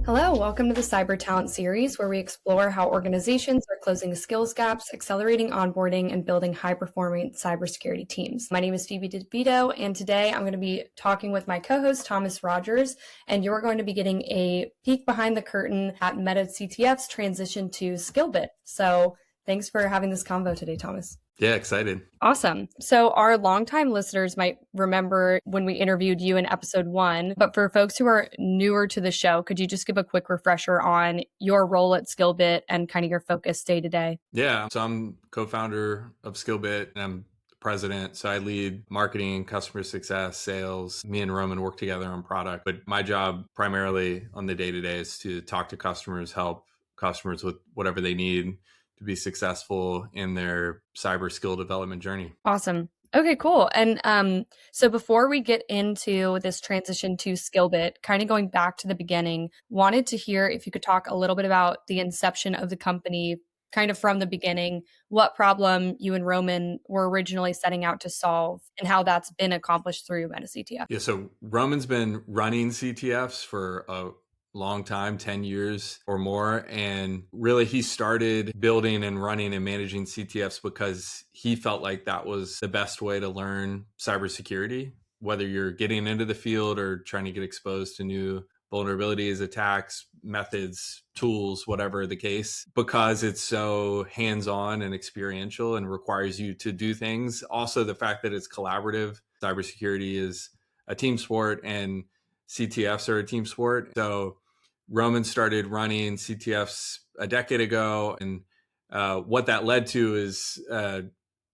Hello, welcome to the Cyber Talent series, where we explore how organizations are closing skills gaps, accelerating onboarding, and building high-performing cybersecurity teams. My name is Phoebe DeVito, and today I'm going to be talking with my co-host, Thomas Rogers, and you're going to be getting a peek behind the curtain at MetaCTF's transition to SkillBit. So thanks for having this convo today, Thomas. Yeah, excited. Awesome. So our longtime listeners might remember when we interviewed you in episode 1, but for folks who are newer to the show, could you just give a quick refresher on your role at SkillBit and kind of your focus day to day? Yeah, so I'm co-founder of SkillBit and I'm president. So I lead marketing, customer success, sales. Me and Roman work together on product, but my job primarily on the day-to-day is to talk to customers, help customers with whatever they need to be successful in their cyber skill development journey. Awesome. Okay, cool. And so before we get into this transition to SkillBit, kind of going back to the beginning, wanted to hear if you could talk a little bit about the inception of the company, kind of from the beginning, what problem you and Roman were originally setting out to solve and how that's been accomplished through MetaCTF. Yeah, so Roman's been running CTFs for a long time, 10 years or more. And really he started building and running and managing CTFs because he felt like that was the best way to learn cybersecurity, whether you're getting into the field or trying to get exposed to new vulnerabilities, attacks, methods, tools, whatever the case, because it's so hands-on and experiential and requires you to do things. Also, the fact that it's collaborative. Cybersecurity is a team sport and CTFs are a team sport. So Roman started running CTFs a decade ago. And what that led to is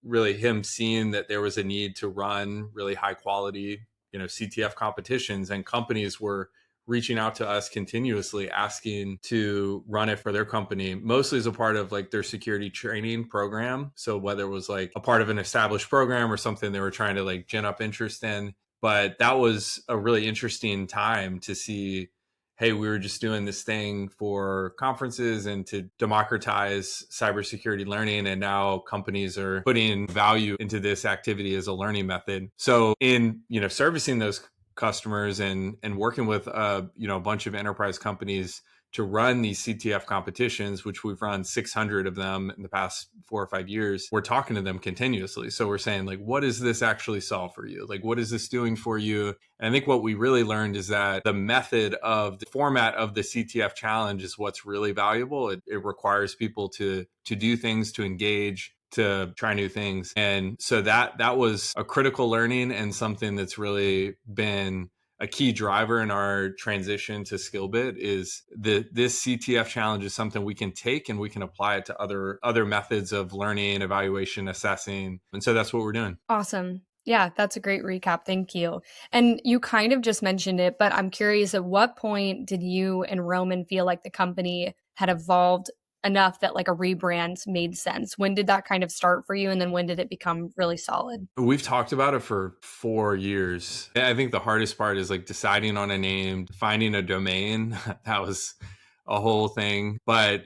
really him seeing that there was a need to run really high quality, CTF competitions, and companies were reaching out to us continuously asking to run it for their company, mostly as a part of like their security training program. So whether it was like a part of an established program or something they were trying to like gin up interest in. But that was a really interesting time to see, hey, we were just doing this thing for conferences and to democratize cybersecurity learning. And now companies are putting value into this activity as a learning method. So in, servicing those customers and working with, a bunch of enterprise companies to run these CTF competitions, which we've run 600 of them in the past 4 or 5 years, we're talking to them continuously. So we're saying like, what does this actually solve for you? Like, what is this doing for you? And I think what we really learned is that the method of the format of the CTF challenge is what's really valuable. It requires people to do things, to engage, to try new things. And so that was a critical learning and something that's really been a key driver in our transition to SkillBit is this CTF challenge is something we can take and we can apply it to other methods of learning, evaluation, assessing. And so that's what we're doing. Awesome. Yeah, that's a great recap. Thank you. And you kind of just mentioned it, but I'm curious, at what point did you and Roman feel like the company had evolved enough that like a rebrand made sense? When did that kind of start for you? And then when did it become really solid? We've talked about it for 4 years. I think the hardest part is like deciding on a name, finding a domain. That was a whole thing. But,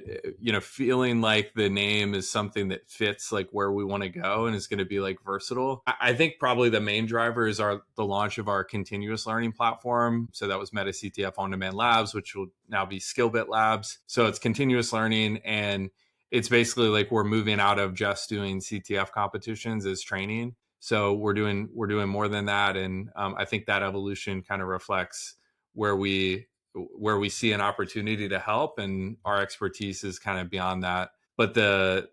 feeling like the name is something that fits like where we want to go and is going to be like versatile. I think probably the main driver is the launch of our continuous learning platform. So that was MetaCTF On-Demand Labs, which will now be SkillBit Labs. So it's continuous learning, and it's basically like we're moving out of just doing CTF competitions as training. So we're doing more than that. And I think that evolution kind of reflects where we see an opportunity to help, and our expertise is kind of beyond that. But the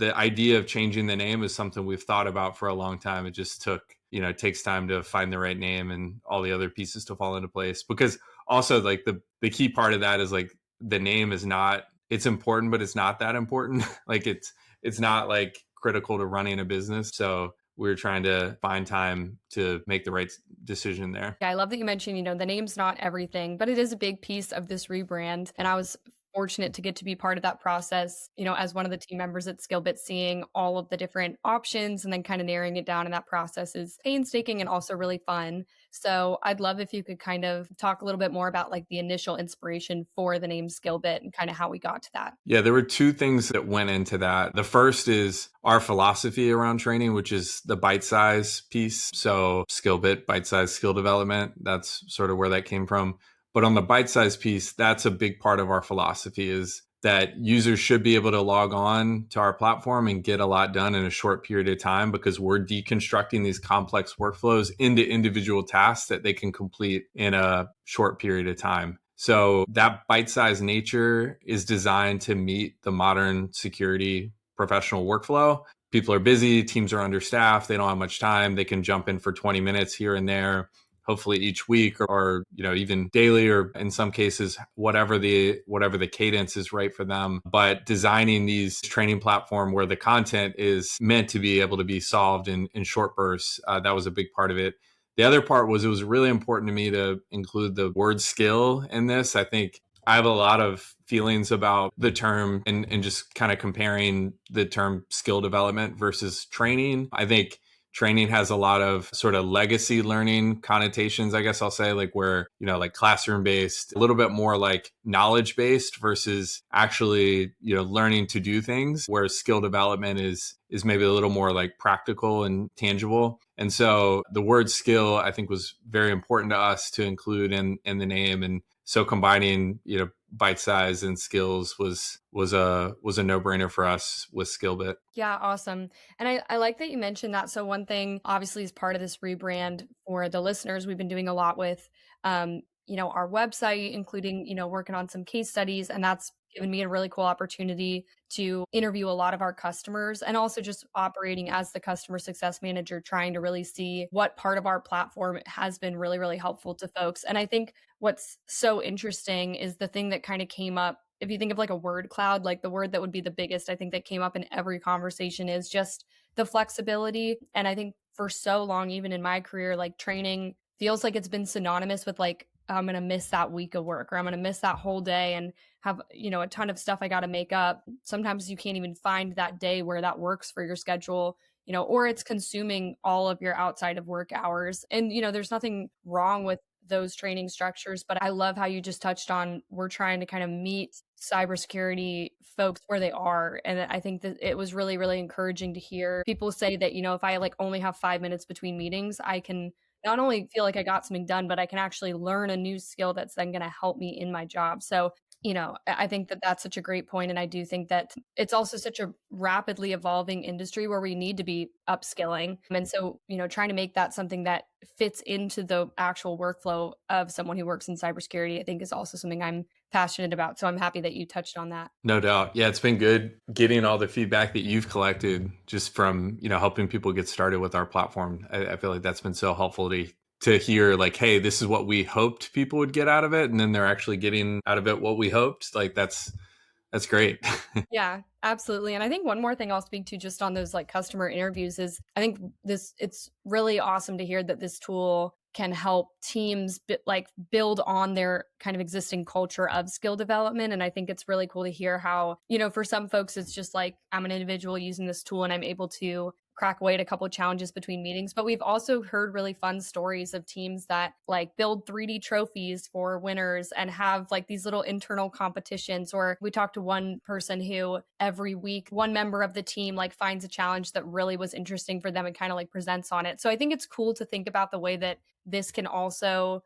idea of changing the name is something we've thought about for a long time. It just it takes time to find the right name and all the other pieces to fall into place. Because also like the key part of that is like the name is not, it's important, but it's not that important. Like it's not like critical to running a business. So we're trying to find time to make the right decision there. Yeah, I love that you mentioned, the name's not everything, but it is a big piece of this rebrand. And I was fortunate to get to be part of that process, as one of the team members at SkillBit, seeing all of the different options and then kind of narrowing it down. And that process is painstaking and also really fun. So I'd love if you could kind of talk a little bit more about like the initial inspiration for the name SkillBit and kind of how we got to that. Yeah, there were 2 things that went into that. The first is our philosophy around training, which is the bite-size piece. So SkillBit, bite-size skill development, that's sort of where that came from. But on the bite-sized piece, that's a big part of our philosophy, is that users should be able to log on to our platform and get a lot done in a short period of time, because we're deconstructing these complex workflows into individual tasks that they can complete in a short period of time. So that bite-sized nature is designed to meet the modern security professional workflow. People are busy, teams are understaffed, they don't have much time. They can jump in for 20 minutes here and there, hopefully each week, or even daily, or in some cases whatever the cadence is right for them. But designing these training platform where the content is meant to be able to be solved in short bursts, that was a big part of it. The other part was, it was really important to me to include the word skill in this. I think I have a lot of feelings about the term, and just kind of comparing the term skill development versus training. I think training has a lot of sort of legacy learning connotations, I guess I'll say, like where, like classroom based, a little bit more like knowledge based versus actually, learning to do things, whereas skill development is maybe a little more like practical and tangible. And so the word skill, I think, was very important to us to include in the name. And so combining, bite size and skills was a no-brainer for us with SkillBit. Yeah, awesome. And I like that you mentioned that. So one thing, obviously, as part of this rebrand for the listeners, we've been doing a lot with, our website, including, working on some case studies. And that's given me a really cool opportunity to interview a lot of our customers, and also just operating as the customer success manager, trying to really see what part of our platform has been really, really helpful to folks. And I think what's so interesting is the thing that kind of came up. If you think of like a word cloud, like the word that would be the biggest, I think, that came up in every conversation is just the flexibility. And I think for so long, even in my career, like training feels like it's been synonymous with like, I'm going to miss that week of work, or I'm going to miss that whole day and have, a ton of stuff I got to make up. Sometimes you can't even find that day where that works for your schedule, or it's consuming all of your outside of work hours. And, there's nothing wrong with those training structures, but I love how you just touched on, we're trying to kind of meet cybersecurity folks where they are. And I think that it was really, really encouraging to hear people say that, if I like only have 5 minutes between meetings, I can not only feel like I got something done, but I can actually learn a new skill that's then going to help me in my job. So, I think that that's such a great point. And I do think that it's also such a rapidly evolving industry where we need to be upskilling. And so, trying to make that something that fits into the actual workflow of someone who works in cybersecurity, I think, is also something I'm passionate about. So I'm happy that you touched on that. No doubt. Yeah, it's been good getting all the feedback that you've collected just from, helping people get started with our platform. I feel like that's been so helpful to hear, like, hey, this is what we hoped people would get out of it, and then they're actually getting out of it what we hoped. Like, that's great. Yeah, absolutely. And I think one more thing I'll speak to just on those like customer interviews is, I think it's really awesome to hear that this tool can help teams build on their kind of existing culture of skill development. And I think it's really cool to hear how, for some folks, it's just like, I'm an individual using this tool and I'm able to crack away at a couple of challenges between meetings. But we've also heard really fun stories of teams that like build 3D trophies for winners and have like these little internal competitions. Or we talked to one person who every week, one member of the team like finds a challenge that really was interesting for them and kind of like presents on it. So I think it's cool to think about the way that this can also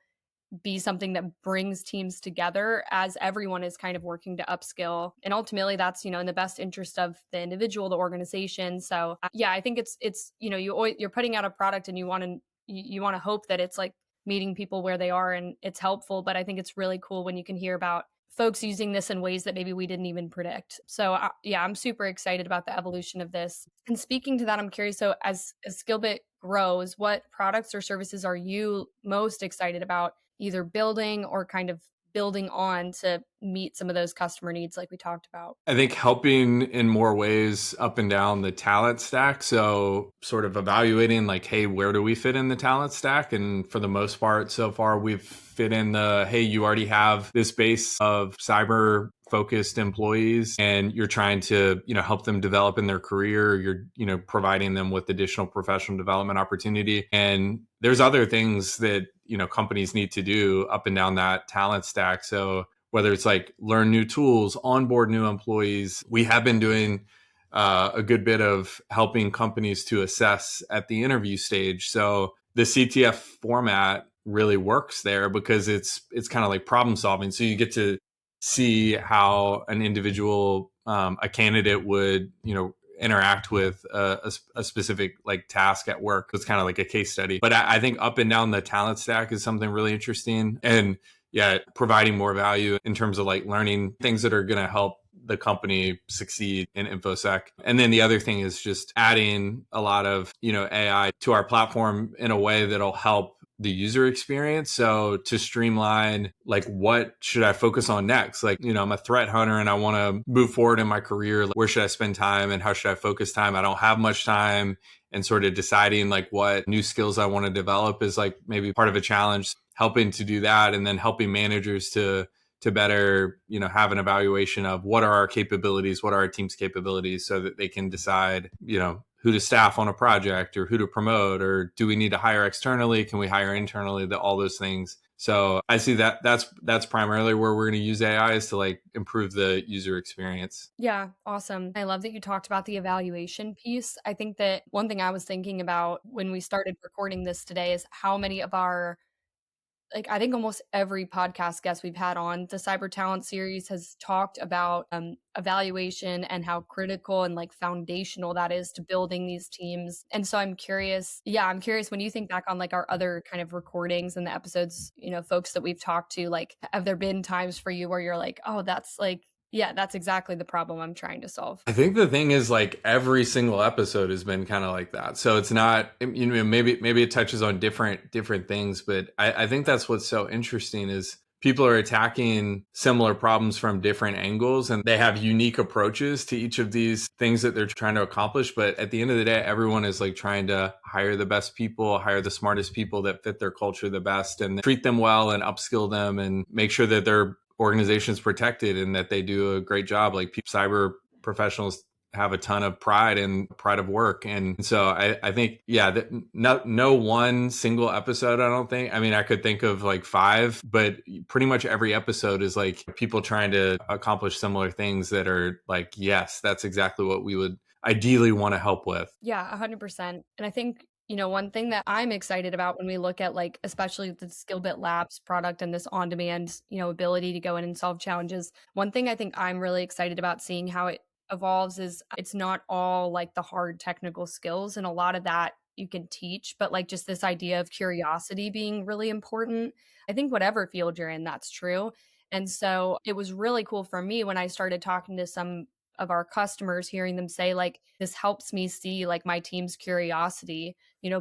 be something that brings teams together as everyone is kind of working to upskill. And ultimately that's, in the best interest of the individual, the organization. So yeah, I think it's, you're putting out a product and you want to hope that it's like meeting people where they are and it's helpful. But I think it's really cool when you can hear about folks using this in ways that maybe we didn't even predict. So yeah, I'm super excited about the evolution of this. And speaking to that, I'm curious, so as SkillBit grows, what products or services are you most excited about either building or kind of building on to meet some of those customer needs like we talked about? I think helping in more ways up and down the talent stack. So sort of evaluating like, hey, where do we fit in the talent stack? And for the most part, so far, we've fit in the, hey, you already have this base of cyber focused employees and you're trying to, help them develop in their career. You're, providing them with additional professional development opportunity. And there's other things that, companies need to do up and down that talent stack. So whether it's like learn new tools, onboard new employees, we have been doing a good bit of helping companies to assess at the interview stage. So the CTF format really works there because it's kind of like problem solving. So you get to see how an individual, a candidate would, interact with a specific like task at work. It's kind of like a case study. But I think up and down the talent stack is something really interesting. And yeah, providing more value in terms of like learning things that are going to help the company succeed in infosec. And then the other thing is just adding a lot of, AI to our platform in a way that'll help the user experience. So to streamline, like, what should I focus on next? Like, I'm a threat hunter and I want to move forward in my career. Like, where should I spend time and how should I focus time? I don't have much time, and sort of deciding like what new skills I want to develop is like maybe part of a challenge, helping to do that. And then helping managers to better, have an evaluation of what are our capabilities, what are our team's capabilities, so that they can decide, who to staff on a project or who to promote, or do we need to hire externally? Can we hire internally? All those things. So I see that's primarily where we're going to use AI, is to like improve the user experience. Yeah, awesome. I love that you talked about the evaluation piece. I think that one thing I was thinking about when we started recording this today is how many of our, like, I think almost every podcast guest we've had on the Cyber Talent series has talked about evaluation and how critical and like foundational that is to building these teams. And so I'm curious when you think back on like our other kind of recordings and the episodes, folks that we've talked to, like, have there been times for you where you're like, oh, that's like, yeah, that's exactly the problem I'm trying to solve? I think the thing is, like, every single episode has been kind of like that. So it's not, maybe it touches on different things, but I think that's what's so interesting is people are attacking similar problems from different angles, and they have unique approaches to each of these things that they're trying to accomplish. But at the end of the day, everyone is like trying to hire the best people, hire the smartest people that fit their culture the best, and treat them well and upskill them and make sure that they're organizations protected and that they do a great job. Like, cyber professionals have a ton of pride and pride of work. And so I think, yeah, that no one single episode, I don't think, I mean, I could think of like 5, but pretty much every episode is like people trying to accomplish similar things that are like, yes, that's exactly what we would ideally want to help with. Yeah, 100%. And I think, one thing that I'm excited about when we look at like, especially the SkillBit Labs product and this on-demand, ability to go in and solve challenges. One thing I think I'm really excited about seeing how it evolves is it's not all like the hard technical skills, and a lot of that you can teach, but like just this idea of curiosity being really important. I think whatever field you're in, that's true. And so it was really cool for me when I started talking to some of our customers, hearing them say like, this helps me see like my team's curiosity,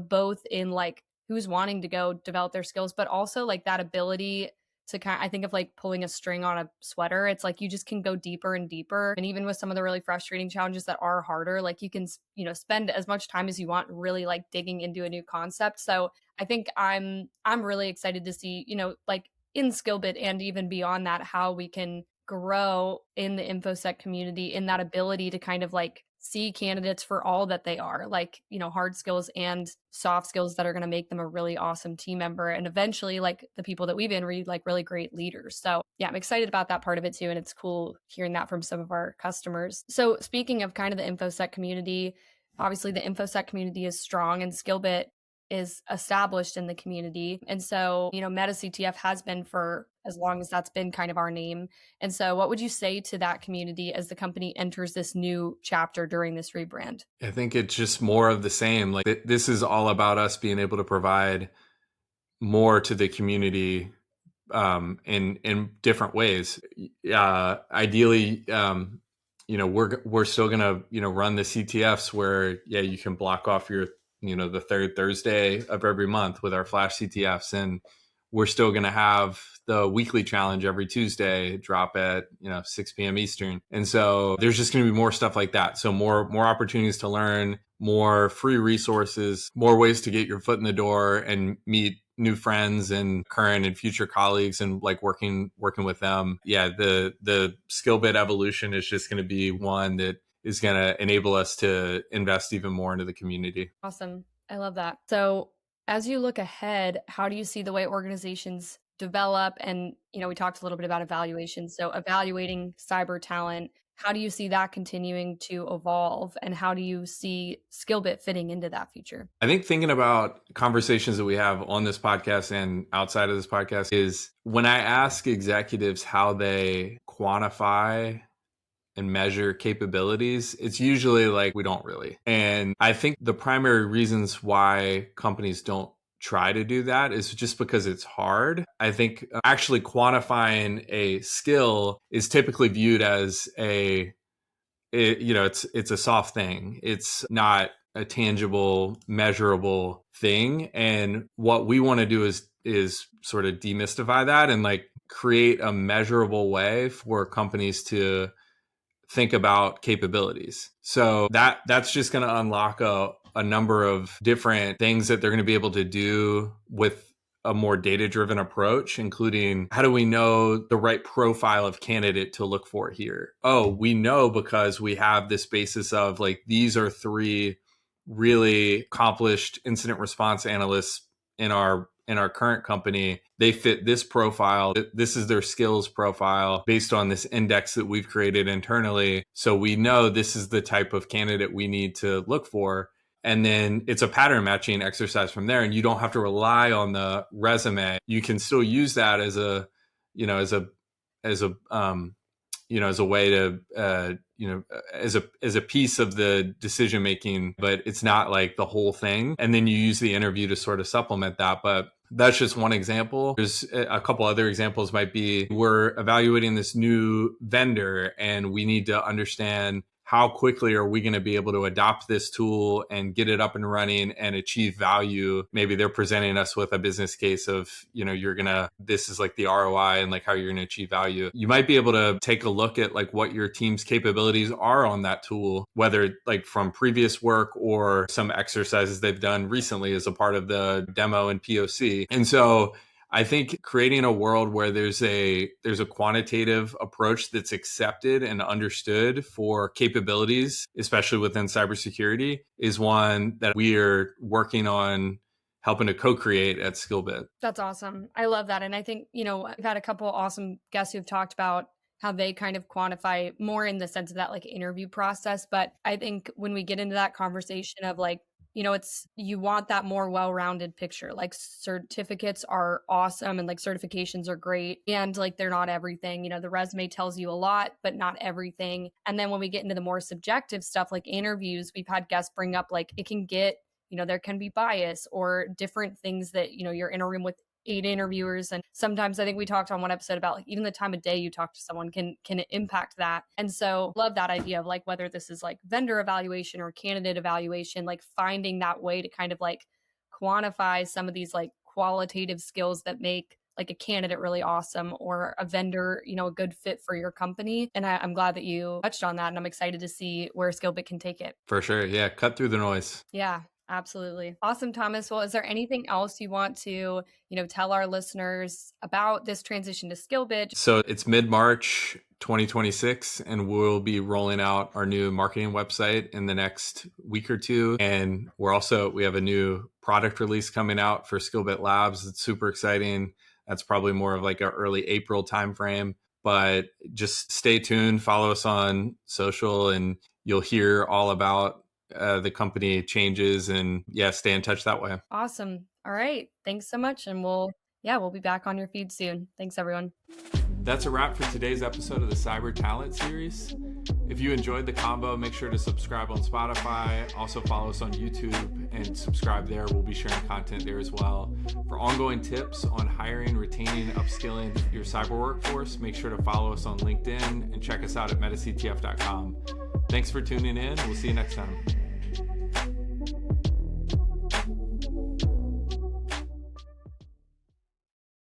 both in like who's wanting to go develop their skills, but also like that ability to I think of like pulling a string on a sweater. It's like you just can go deeper and deeper. And even with some of the really frustrating challenges that are harder, like you can, spend as much time as you want really like digging into a new concept. So I think I'm really excited to see, like in Skillbit and even beyond that, how we can grow in the infosec community in that ability to kind of like see candidates for all that they are, like, hard skills and soft skills that are going to make them a really awesome team member, and eventually like the people that we've interviewed, like really great leaders. So yeah, I'm excited about that part of it too, and it's cool hearing that from some of our customers. So speaking of kind of the infosec community, obviously the infosec community is strong and Skillbit is established in the community. And so, MetaCTF has been for as long as that's been kind of our name. And so what would you say to that community as the company enters this new chapter during this rebrand? I think it's just more of the same. Like, this is all about us being able to provide more to the community, in different ways. Ideally, we're still gonna run the CTFs where, yeah, you can block off your the third Thursday of every month with our flash CTFs, and we're still gonna have the weekly challenge every Tuesday drop at 6 p.m. Eastern. And so there's just going to be more stuff like that. So more opportunities to learn, more free resources, more ways to get your foot in the door and meet new friends and current and future colleagues, and like working with them. Yeah, the SkillBit evolution is just going to be one that is going to enable us to invest even more into the community. Awesome. I love that. So as you look ahead, how do you see the way organizations develop? And, we talked a little bit about evaluation. So evaluating cyber talent, how do you see that continuing to evolve, and how do you see SkillBit fitting into that future? I think thinking about conversations that we have on this podcast and outside of this podcast is when I ask executives how they quantify and measure capabilities, it's usually like, we don't really. And I think the primary reasons why companies don't try to do that is just because it's hard. I think actually quantifying a skill is typically viewed as it's a soft thing. It's not a tangible, measurable thing. And what we want to do is sort of demystify that and like create a measurable way for companies to think about capabilities. So that's just going to unlock a number of different things that they're going to be able to do with a more data-driven approach, including how do we know the right profile of candidate to look for here? Oh, we know because we have this basis of like, these are 3 really accomplished incident response analysts in our current company. They fit this profile. This is their skills profile based on this index that we've created internally. So we know this is the type of candidate we need to look for. And then it's a pattern matching exercise from there. And you don't have to rely on the resume. You can still use that as a way to, as a piece of the decision making, but it's not like the whole thing. And then you use the interview to sort of supplement that. But that's just one example. There's a couple other examples might be, we're evaluating this new vendor and we need to understand how quickly are we going to be able to adopt this tool and get it up and running and achieve value? Maybe they're presenting us with a business case of, this is like the ROI and like how you're going to achieve value. You might be able to take a look at like what your team's capabilities are on that tool, whether like from previous work or some exercises they've done recently as a part of the demo and POC. And so I think creating a world where there's a quantitative approach that's accepted and understood for capabilities, especially within cybersecurity, is one that we are working on helping to co-create at SkillBit. That's awesome. I love that. And I think, I've had a couple awesome guests who've talked about how they kind of quantify more in the sense of that like interview process. But I think when we get into that conversation of like, you want that more well-rounded picture. Like certificates are awesome and like certifications are great. And like, they're not everything, the resume tells you a lot, but not everything. And then when we get into the more subjective stuff, like interviews, we've had guests bring up, like it can get, there can be bias or different things that, you're in a room with 8 interviewers. And sometimes I think we talked on one episode about like even the time of day you talk to someone can impact that. And so love that idea of like, whether this is like vendor evaluation or candidate evaluation, like finding that way to kind of like quantify some of these like qualitative skills that make like a candidate really awesome or a vendor, a good fit for your company. And I'm glad that you touched on that. And I'm excited to see where SkillBit can take it. For sure. Yeah. Cut through the noise. Yeah. Absolutely. Awesome, Thomas. Well, is there anything else you want to, tell our listeners about this transition to SkillBit? So it's mid-March 2026, and we'll be rolling out our new marketing website in the next week or 2. And we have a new product release coming out for SkillBit Labs. It's super exciting. That's probably more of like an early April timeframe. But just stay tuned, follow us on social, and you'll hear all about the company changes, and stay in touch that way. Awesome. All right. Thanks so much. And we'll be back on your feed soon. Thanks, everyone. That's a wrap for today's episode of the Cyber Talent Series. If you enjoyed the combo, make sure to subscribe on Spotify. Also follow us on YouTube and subscribe there. We'll be sharing content there as well. For ongoing tips on hiring, retaining, upskilling your cyber workforce, make sure to follow us on LinkedIn and check us out at MetaCTF.com. Thanks for tuning in. We'll see you next time.